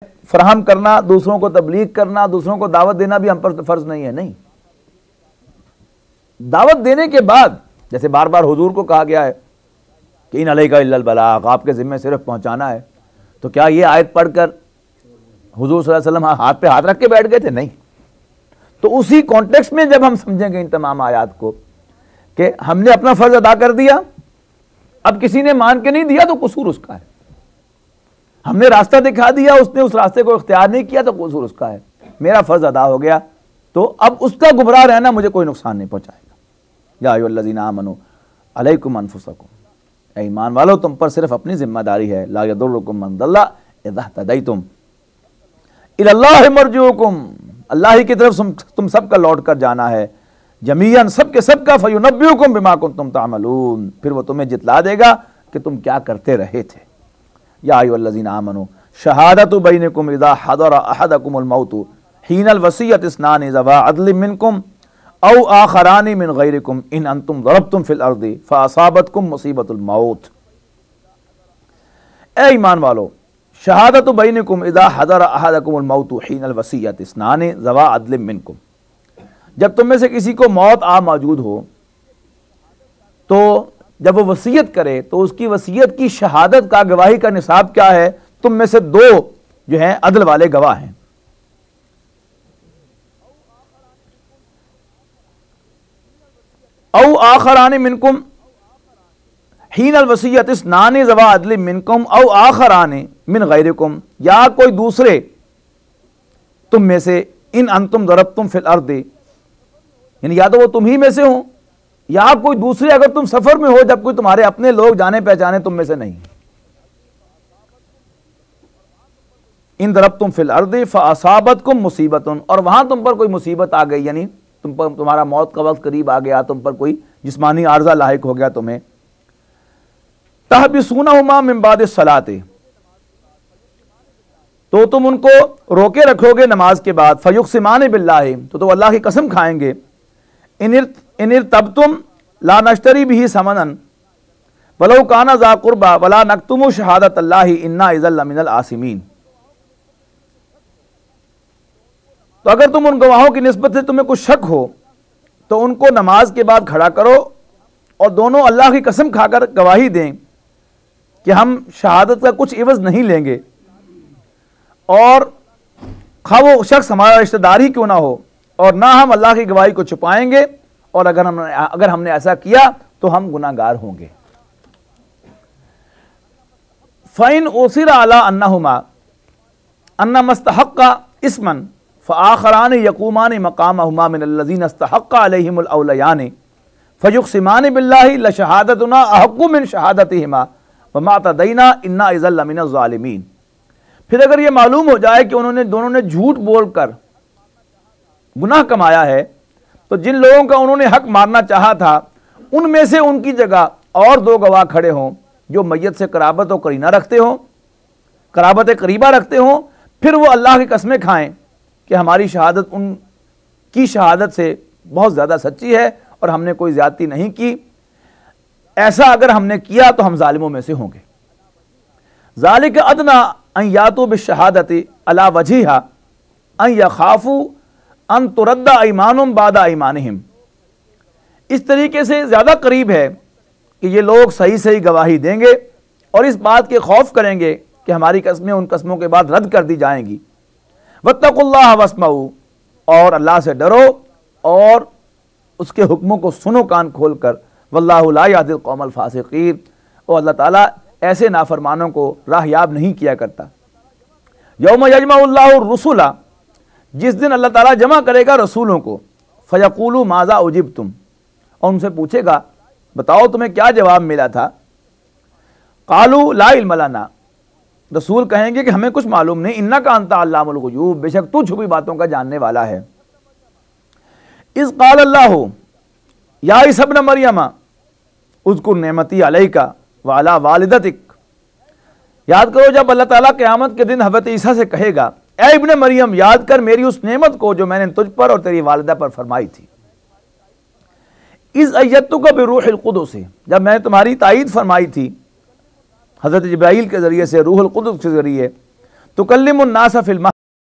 फराहम करना, दूसरों को तबलीग करना, दूसरों को दावत देना भी हम पर फर्ज नहीं है। नहीं, दावत देने के बाद जैसे बार बार हुजूर को कहा गया है कि इन अलैका इल्लल बलाग, आपके जिम्मे सिर्फ पहुंचाना है, तो क्या ये आयत पढ़कर हुजूर सल्लल्लाहु अलैहि वसल्लम हाथ पे हाथ रख के बैठ गए थे? नहीं। तो उसी कॉन्टेक्स्ट में जब हम समझेंगे इन तमाम आयात को कि हमने अपना फर्ज अदा कर दिया, अब किसी ने मान के नहीं दिया तो कसूर उसका है। हमने रास्ता दिखा दिया, उसने उस रास्ते को इख्तियार नहीं किया तो कसूर उसका है। मेरा फर्ज अदा हो गया, तो अब उसका गुमराह रहना मुझे कोई नुकसान नहीं पहुंचाएगा। या अय्युहल्लज़ीना आमनू अलैकुम अनफुसकुम, ऐ ईमान वालो तुम पर सिर्फ अपनी जिम्मेदारी है। ला यदुर्रुकुम मन दल्ला इज़ा इह्तदैतुम इलल्लाहि मर्जिउकुम, अल्लाह ही की तरफ तुम सबका लौट कर जाना है। जमीयन, सबके सबका, फयुनब्बिउकुम बिमा कुंतुम तामलून, फिर वो तुम्हें जितला देगा कि तुम क्या करते रहे थे। या अय्युहल्लज़ीना आमनू शहादतु बैनकुम इज़ा हदरा अहदकुमुल मौतु हीनल वसियत इस्नानि ज़वा अदलिम मिनकुम औ आखरानी मिन गैरिकुम इन अंतुम ज़रबतुम फिल अर्दि फ़असाबतकुम मुसीबतुल मौत। ए ईमान वालो, शहादतु बैनकुम इज़ा हदरा अहदकुमुल मौतु हीनल वसियत इस्नानि ज़वा अदलिम मिनकुम, जब तुम में से किसी को मौत आ मौजूद हो तो जब वो वसीयत करे तो उसकी वसीयत की शहादत का, गवाही का निसाब क्या है? तुम में से दो जो हैं अदल वाले गवाह हैं। औ आखरानी मिनकुम हीनल वसीयत इस्नानि ज़वा अदलिम मिनकुम औ आखरानी मिन गैरिकुम, या कोई दूसरे तुम में से, इन अंतुम ज़रबतुम फिल अर्दि, यानी या तो वो तुम ही में से हो या कोई दूसरे, अगर तुम सफर में हो जब कोई तुम्हारे अपने लोग जाने पहचाने तुम में से नहीं। इन दरबतुम फिल अर्दि फ़असाबतकुम मुसीबतुन, और वहां तुम पर कोई मुसीबत आ गई, यानी तुम पर, तुम्हारा मौत का वक्त करीब आ गया, तुम पर कोई जिस्मानी आर्जा लाहिक हो गया तुम्हें। तहबिसूनहुमा मिन बादि सलाति, तो तुम उनको रोके रखोगे नमाज के बाद। फयुक़सिमानि बिल्लाहि, तो अल्लाह की कसम खाएंगे। इनिर तब तुम ला नश्तरी बिही समनन वलौ काना ज़ा कुर्बा वला नक्तुमु शहादत अल्लाहि इन्ना इज़ल लमिनल आसिमीन, तो अगर तुम उन गवाहों की निस्बत से तुम्हें कुछ शक हो तो उनको नमाज के बाद खड़ा करो और दोनों अल्लाह की कसम खाकर गवाही दें कि हम शहादत का कुछ इवज नहीं लेंगे, और खा वो शख्स हमारा रिश्तेदार ही क्यों ना हो, और ना हम अल्लाह की गवाही को छुपाएंगे, और अगर हमने ऐसा किया तो हम गुनाहगार होंगे। फ़इन उसिरा अला अन्नहुमा अन्ना मस्तहक्का इस्मन फ़आखरान यक़ूमान मक़ामहुमा मिनल्लज़ीना इस्तहक्का अलैहिमुल औलयान फ़युक़सिमान बिल्लाहि लशहादतुना अहक्कु मिन शहादतिहिमा वमा तदैना इन्ना इज़ल लमिनज़ ज़ालिमीन। फिर अगर ये मालूम हो जाए कि दोनों ने झूठ बोलकर गुनाह कमाया है, तो जिन लोगों का उन्होंने हक मारना चाहा था उनमें से उनकी जगह और दो गवाह खड़े हों जो मैयत से कराबत और करीना रखते हों, कराबत करीबा रखते हों, फिर वो अल्लाह की कसमें खाएं कि हमारी शहादत उनकी शहादत से बहुत ज़्यादा सच्ची है और हमने कोई ज़्यादती नहीं की। ऐसा अगर हमने किया तो हम जालिमों में से होंगे। ज़ालिक अदना अन यातू बिशहादति अला वजहिहा अन यखाफू अन तुरद्दा ईमानुम बादा ईमानिहिम, इस तरीके से ज़्यादा करीब है कि ये लोग सही सही गवाही देंगे और इस बात के खौफ करेंगे कि हमारी कस्में उन कस्मों के बाद रद्द कर दी जाएंगी। वत्तकुल्लाह वस्मऊ, और अल्लाह से डरो और उसके हुक्मों को सुनो कान खोल कर। वल्लाहु ला यहदिल कौमल फासिकीन, और अल्लाह ताला ऐसे नाफरमानों को राहयाब नहीं किया करता। यौम यजमउल्लाहु रुसुला, जिस दिन अल्लाह ताला जमा करेगा रसूलों को। फयक़ूलु माज़ा उजिबतुम, और उनसे पूछेगा बताओ तुम्हें क्या जवाब मिला था। क़ालू ला इल्म लना, रसूल कहेंगे कि हमें कुछ मालूम नहीं। इन्नका अंता अल्लामुल ग़ुयूब, बेशक तू छुपी बातों का जानने वाला है। इज़ क़ाल अल्लाहु या ईसा इब्न मरियम उज़कुर नेमती अलैका व अला वालिदतिक, याद करो जब अल्लाह ताला क़यामत के दिन हज़रत ईसा से कहेगा ऐ इब्न मरियम याद कर मेरी उस नेमत को जो मैंने तुझ पर और तेरी वालिदा पर फरमाई थी। इज़ अय्यदतुका बिरूहिल कुदुस, जब मैंने तुम्हारी तायीद फरमाई थी हज़रत जिब्राईल के ज़रिए से, रूहुल कुदुस के ज़रिए, तुकल्लिमुन्नास फिल